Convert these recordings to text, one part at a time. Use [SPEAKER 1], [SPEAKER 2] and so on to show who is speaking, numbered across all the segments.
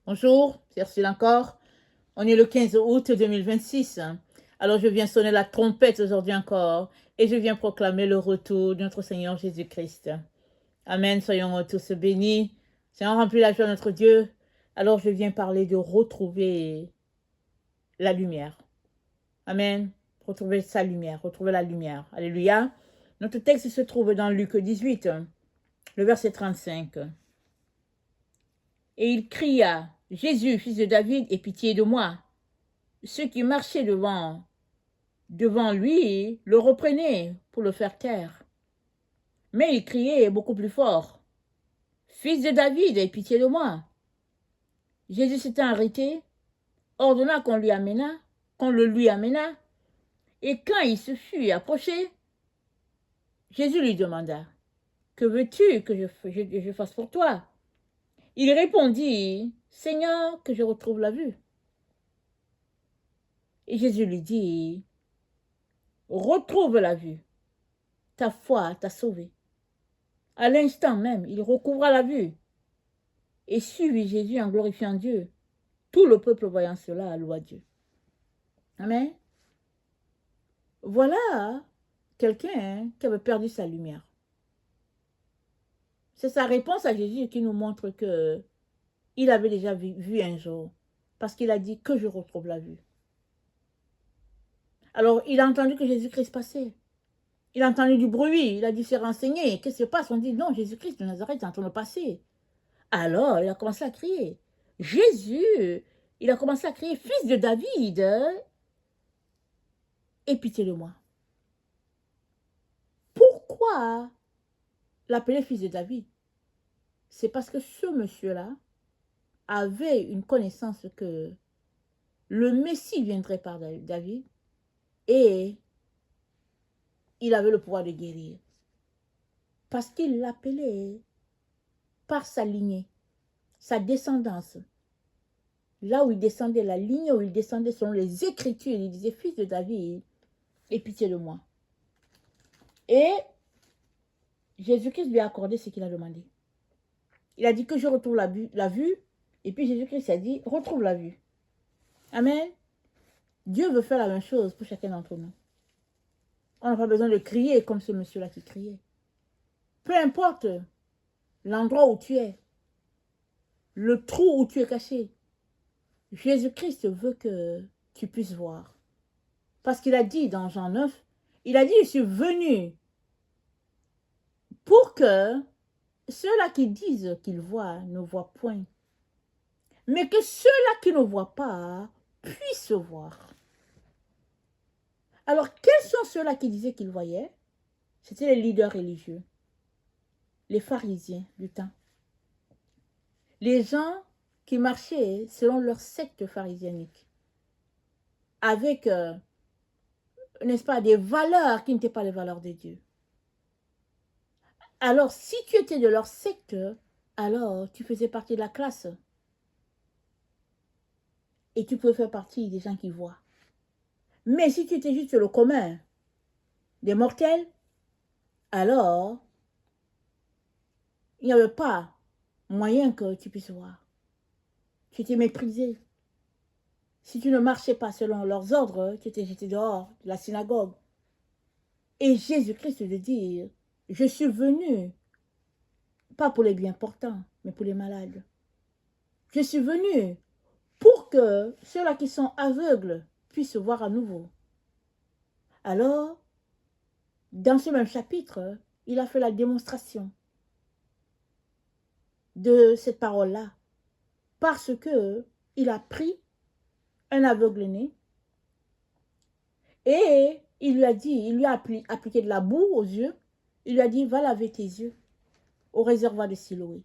[SPEAKER 1] Bonjour, c'est Ursule encore. On est le 15 août 2026. Alors je viens sonner la trompette aujourd'hui encore et je viens proclamer le retour de notre Seigneur Jésus-Christ. Amen, soyons tous bénis. Soyons remplis de la joie de notre Dieu. Alors je viens parler de retrouver la lumière. Amen. Retrouver sa lumière, retrouver la lumière. Alléluia. Notre texte se trouve dans Luc 18, le verset 35. Et il cria, Jésus, fils de David, aie pitié de moi. Ceux qui marchaient devant lui le reprenaient pour le faire taire. Mais il criait beaucoup plus fort, Fils de David, aie pitié de moi. Jésus s'était arrêté, ordonna qu'on le lui amena, et quand il se fut approché, Jésus lui demanda, que veux-tu que je fasse pour toi? Il répondit, Seigneur, que je retrouve la vue. Et Jésus lui dit, retrouve la vue, ta foi t'a sauvé. À l'instant même, il recouvra la vue et suivit Jésus en glorifiant Dieu. Tout le peuple voyant cela loua Dieu. Amen. Voilà quelqu'un qui avait perdu sa lumière. C'est sa réponse à Jésus qui nous montre que il avait déjà vu un jour, parce qu'il a dit que je retrouve la vue. Alors, il a entendu que Jésus-Christ passait. Il a entendu du bruit, il a dû se renseigner. Qu'est-ce qui se passe? On dit non, Jésus-Christ de Nazareth est en train de passer. Alors, il a commencé à crier. Jésus, il a commencé à crier, Fils de David, aie pitié de moi. Pourquoi l'appeler Fils de David? C'est parce que ce monsieur-là avait une connaissance que le Messie viendrait par David et il avait le pouvoir de guérir. Parce qu'il l'appelait par sa lignée, sa descendance. Là où il descendait, la ligne où il descendait selon les Écritures, il disait, Fils de David, aie pitié de moi. Et Jésus-Christ lui a accordé ce qu'il a demandé. Il a dit que je retrouve la vue, et puis Jésus-Christ a dit, retrouve la vue. Amen. Dieu veut faire la même chose pour chacun d'entre nous. On n'a pas besoin de crier comme ce monsieur-là qui criait. Peu importe l'endroit où tu es, le trou où tu es caché, Jésus-Christ veut que tu puisses voir. Parce qu'il a dit dans Jean 9, il a dit, je suis venu pour que ceux-là qui disent qu'ils voient ne voient point, mais que ceux-là qui ne voient pas puissent voir. Alors, quels sont ceux-là qui disaient qu'ils voyaient? C'étaient les leaders religieux, les pharisiens du temps. Les gens qui marchaient selon leur secte pharisianique, avec, n'est-ce pas, des valeurs qui n'étaient pas les valeurs de Dieu. Alors, si tu étais de leur secte, alors tu faisais partie de la classe. Et tu pouvais faire partie des gens qui voient. Mais si tu étais juste le commun des mortels, alors il n'y avait pas moyen que tu puisses voir. Tu étais méprisé. Si tu ne marchais pas selon leurs ordres, tu étais jeté dehors de la synagogue. Et Jésus-Christ te dit, je suis venu, pas pour les bien portants, mais pour les malades. Je suis venu pour que ceux-là qui sont aveugles puissent voir à nouveau. Alors, dans ce même chapitre, il a fait la démonstration de cette parole-là, parce que il a pris un aveugle-né et il lui a dit, il lui a appliqué de la boue aux yeux, il lui a dit, va laver tes yeux au réservoir de Siloé.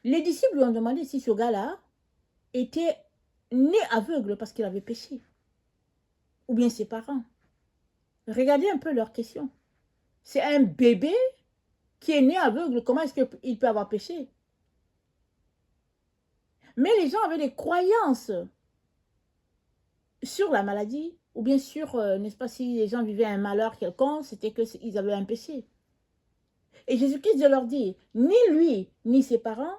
[SPEAKER 1] Les disciples lui ont demandé si ce gars-là était né aveugle parce qu'il avait péché, ou bien ses parents. Regardez un peu leur question. C'est un bébé qui est né aveugle, comment est-ce qu'il peut avoir péché? Mais les gens avaient des croyances sur la maladie, ou bien sûr, n'est-ce pas, si les gens vivaient un malheur quelconque, c'était qu'ils avaient un péché. Et Jésus-Christ leur dit, ni lui, ni ses parents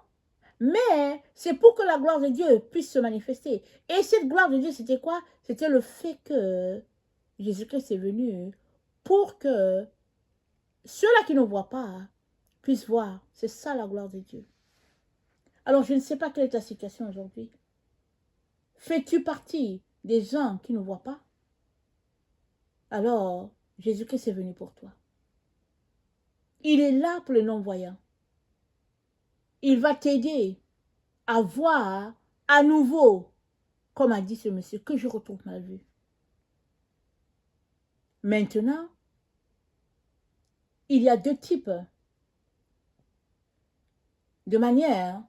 [SPEAKER 1] Mais c'est pour que la gloire de Dieu puisse se manifester. Et cette gloire de Dieu, c'était quoi? C'était le fait que Jésus-Christ est venu pour que ceux-là qui ne voient pas puissent voir. C'est ça la gloire de Dieu. Alors, je ne sais pas quelle est ta situation aujourd'hui. Fais-tu partie des gens qui ne voient pas? Alors, Jésus-Christ est venu pour toi. Il est là pour les non-voyants. Il va t'aider à voir à nouveau, comme a dit ce monsieur, que je retrouve ma vue. Maintenant, il y a deux types de manières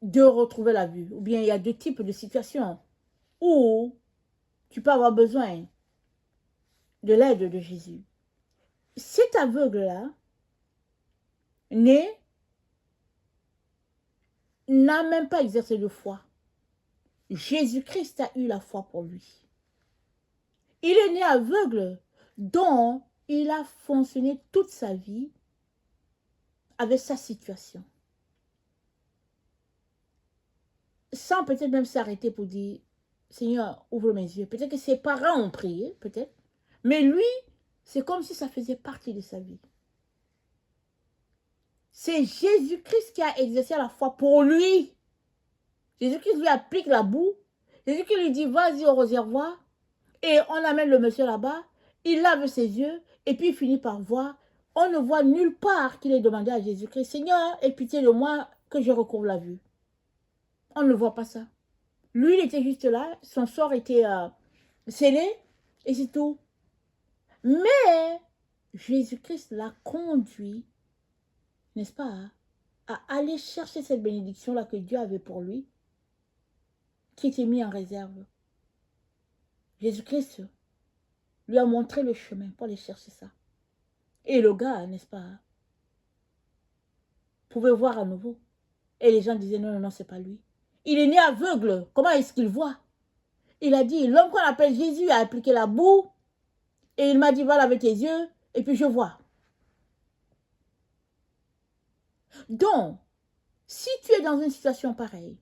[SPEAKER 1] de retrouver la vue. Ou bien il y a deux types de situations où tu peux avoir besoin de l'aide de Jésus. Cet aveugle-là n'a même pas exercé de foi. Jésus-Christ a eu la foi pour lui. Il est né aveugle, dont il a fonctionné toute sa vie avec sa situation. Sans peut-être même s'arrêter pour dire, Seigneur, ouvre mes yeux. Peut-être que ses parents ont prié, peut-être. Mais lui, c'est comme si ça faisait partie de sa vie. C'est Jésus-Christ qui a exercé la foi pour lui. Jésus-Christ lui applique la boue. Jésus-Christ lui dit, vas-y au réservoir. Et on amène le monsieur là-bas. Il lave ses yeux. Et puis il finit par voir. On ne voit nulle part qu'il ait demandé à Jésus-Christ, Seigneur, aie pitié de moi que je recouvre la vue. On ne voit pas ça. Lui, il était juste là. Son sort était scellé. Et c'est tout. Mais Jésus-Christ l'a conduit, n'est-ce pas, à aller chercher cette bénédiction-là que Dieu avait pour lui, qui était mis en réserve. Jésus-Christ lui a montré le chemin pour aller chercher ça. Et le gars, n'est-ce pas, pouvait voir à nouveau. Et les gens disaient, non, non, non, c'est pas lui. Il est né aveugle. Comment est-ce qu'il voit? Il a dit, l'homme qu'on appelle Jésus a appliqué la boue. Et il m'a dit, va laver tes yeux. Et puis je vois. Donc, si tu es dans une situation pareille,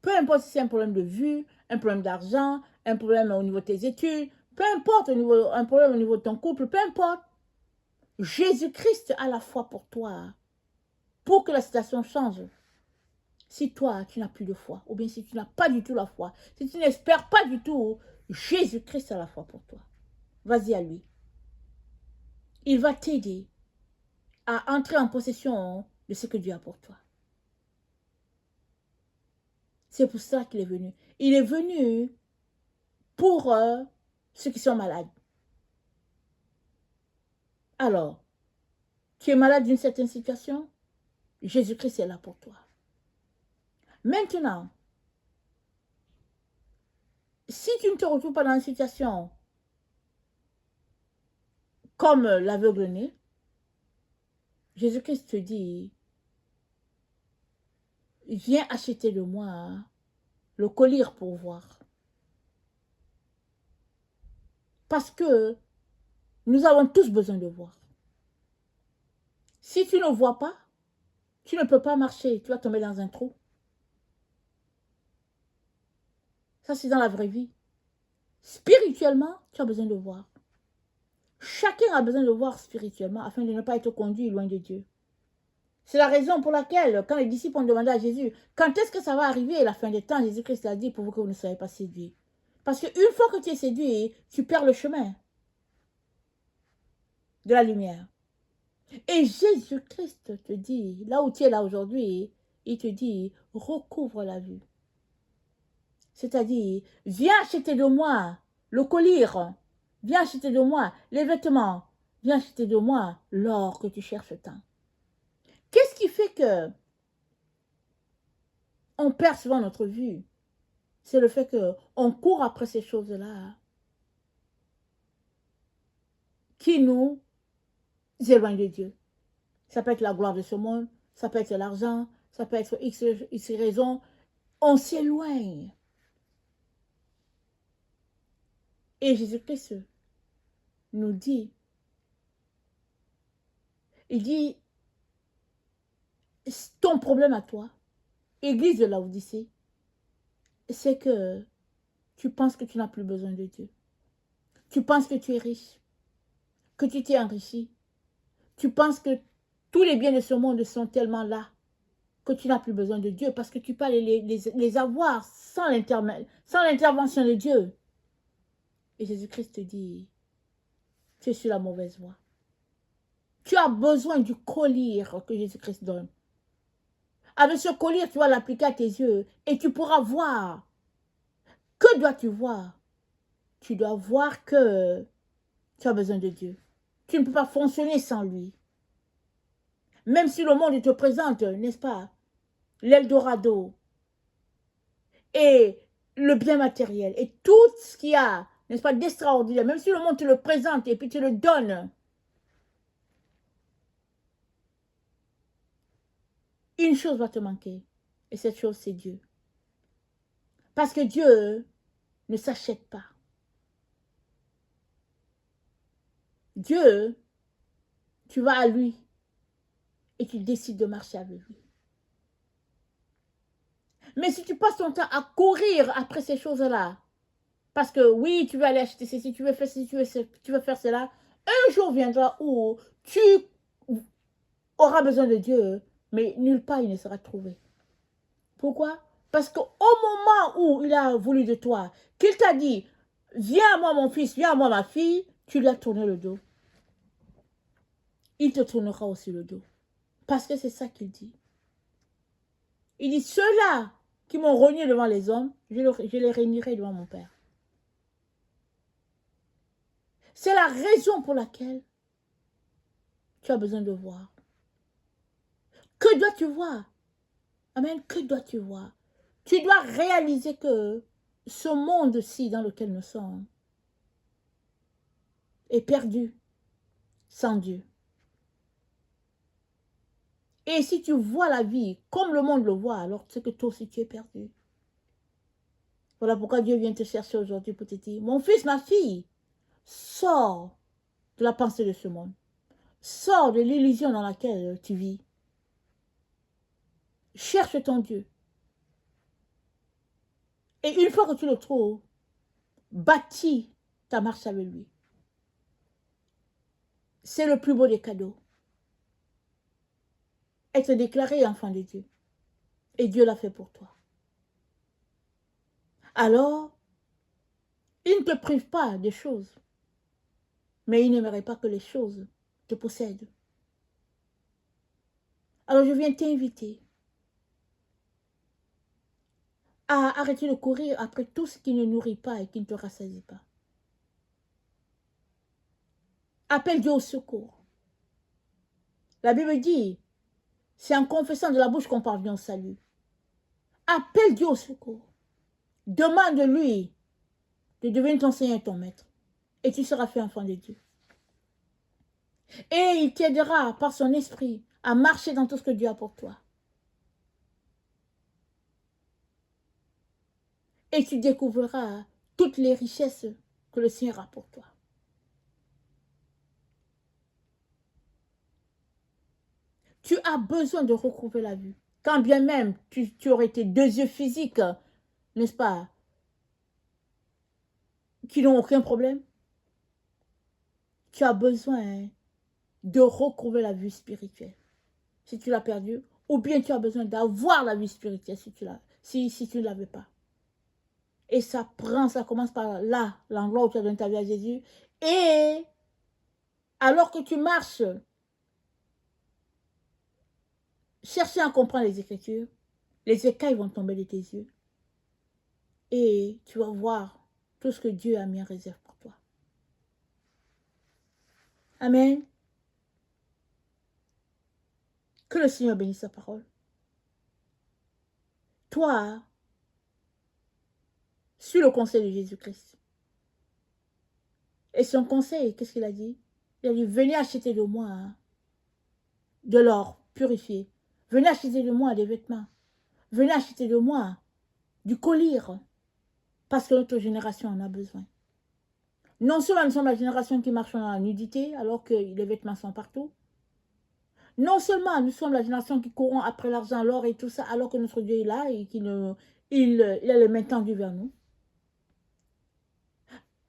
[SPEAKER 1] peu importe si c'est un problème de vue, un problème d'argent, un problème au niveau de tes études, peu importe un problème au niveau de ton couple, peu importe, Jésus-Christ a la foi pour toi, pour que la situation change. Si toi, tu n'as plus de foi, ou bien si tu n'as pas du tout la foi, si tu n'espères pas du tout, Jésus-Christ a la foi pour toi. Vas-y à lui. Il va t'aider à entrer en possession de ce que Dieu a pour toi. C'est pour ça qu'il est venu. Il est venu pour ceux qui sont malades. Alors, tu es malade d'une certaine situation, Jésus-Christ est là pour toi. Maintenant, si tu ne te retrouves pas dans une situation comme l'aveugle-né, Jésus-Christ te dit, viens acheter de moi le collier pour voir. Parce que nous avons tous besoin de voir. Si tu ne vois pas, tu ne peux pas marcher, tu vas tomber dans un trou. Ça, c'est dans la vraie vie. Spirituellement, tu as besoin de voir. Chacun a besoin de voir spirituellement afin de ne pas être conduit loin de Dieu. C'est la raison pour laquelle, quand les disciples ont demandé à Jésus, quand est-ce que ça va arriver la fin des temps, Jésus-Christ a dit, pour vous que vous ne soyez pas séduits. Parce qu'une fois que tu es séduit, tu perds le chemin de la lumière. Et Jésus-Christ te dit, là où tu es là aujourd'hui, il te dit, recouvre la vue. C'est-à-dire, viens acheter de moi le collier, viens acheter de moi les vêtements, viens acheter de moi l'or que tu cherches tant. Qu'est-ce qui fait que on perd souvent notre vue? C'est le fait qu'on court après ces choses-là qui nous éloignent de Dieu. Ça peut être la gloire de ce monde, ça peut être l'argent, ça peut être X raisons. On s'éloigne. Et Jésus-Christ nous dit, il dit, ton problème à toi, Église de Laodicée, c'est que tu penses que tu n'as plus besoin de Dieu. Tu penses que tu es riche, que tu t'es enrichi. Tu penses que tous les biens de ce monde sont tellement là que tu n'as plus besoin de Dieu parce que tu peux aller les avoir sans l'intervention de Dieu. Et Jésus-Christ te dit, tu es sur la mauvaise voie. Tu as besoin du collier que Jésus-Christ donne. Avec ce collier, tu vas l'appliquer à tes yeux et tu pourras voir. Que dois-tu voir? Tu dois voir que tu as besoin de Dieu. Tu ne peux pas fonctionner sans lui. Même si le monde te présente, n'est-ce pas, l'Eldorado et le bien matériel et tout ce qu'il y a, n'est-ce pas, d'extraordinaire, même si le monde te le présente et puis te le donne, une chose va te manquer. Et cette chose, c'est Dieu. Parce que Dieu ne s'achète pas. Dieu, tu vas à lui et tu décides de marcher avec lui. Mais si tu passes ton temps à courir après ces choses-là, parce que oui, tu veux aller acheter ceci, tu veux faire ceci, tu veux faire cela, un jour viendra où tu auras besoin de Dieu, mais nulle part il ne sera trouvé. Pourquoi? Parce qu'au moment où il a voulu de toi, qu'il t'a dit, viens à moi mon fils, viens à moi ma fille, tu lui as tourné le dos. Il te tournera aussi le dos. Parce que c'est ça qu'il dit. Il dit, ceux-là qui m'ont renié devant les hommes, je les réunirai devant mon Père. C'est la raison pour laquelle tu as besoin de voir. Que dois-tu voir? Amen. Que dois-tu voir? Tu dois réaliser que ce monde-ci dans lequel nous sommes est perdu sans Dieu. Et si tu vois la vie comme le monde le voit, alors c'est que toi aussi tu es perdu. Voilà pourquoi Dieu vient te chercher aujourd'hui pour te dire, mon fils, ma fille, sors de la pensée de ce monde. Sors de l'illusion dans laquelle tu vis. Cherche ton Dieu. Et une fois que tu le trouves, bâtis ta marche avec lui. C'est le plus beau des cadeaux. Être déclaré enfant de Dieu. Et Dieu l'a fait pour toi. Alors, il ne te prive pas des choses. Mais il n'aimerait pas que les choses te possèdent. Alors je viens t'inviter à arrêter de courir après tout ce qui ne nourrit pas et qui ne te rassasie pas. Appelle Dieu au secours. La Bible dit, c'est en confessant de la bouche qu'on parvient au salut. Appelle Dieu au secours. Demande-lui de devenir ton Seigneur et ton Maître. Et tu seras fait enfant de Dieu. Et il t'aidera par son esprit à marcher dans tout ce que Dieu a pour toi. Et tu découvriras toutes les richesses que le Seigneur a pour toi. Tu as besoin de recouvrer la vue. Quand bien même tu aurais tes deux yeux physiques, n'est-ce pas, qui n'ont aucun problème, tu as besoin de recouvrer la vue spirituelle. Si tu l'as perdue, ou bien tu as besoin d'avoir la vue spirituelle si tu ne l'avais pas. Et ça commence par là, l'endroit où tu as donné ta vie à Jésus. Et alors que tu marches, chercher à comprendre les Écritures, les écailles vont tomber de tes yeux. Et tu vas voir tout ce que Dieu a mis en réserve pour toi. Amen. Que le Seigneur bénisse sa parole. Toi, suis le conseil de Jésus-Christ. Et son conseil, qu'est-ce qu'il a dit? Il a dit, venez acheter de moi de l'or purifié. Venez acheter de moi des vêtements. Venez acheter de moi du collier. Parce que notre génération en a besoin. Non seulement nous sommes la génération qui marche dans la nudité, alors que les vêtements sont partout. Non seulement nous sommes la génération qui courons après l'argent, l'or et tout ça, alors que notre Dieu est là et qu'il il a les mains tendues vers nous.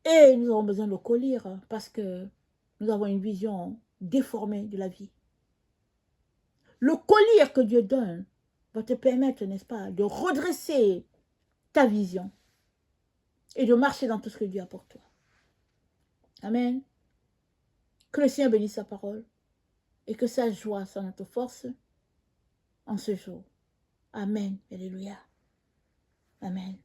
[SPEAKER 1] Et nous avons besoin de le collir parce que nous avons une vision déformée de la vie. Le collier que Dieu donne va te permettre, n'est-ce pas, de redresser ta vision et de marcher dans tout ce que Dieu a pour toi. Amen. Que le Seigneur bénisse sa parole et que sa joie soit notre force en ce jour. Amen. Alléluia. Amen.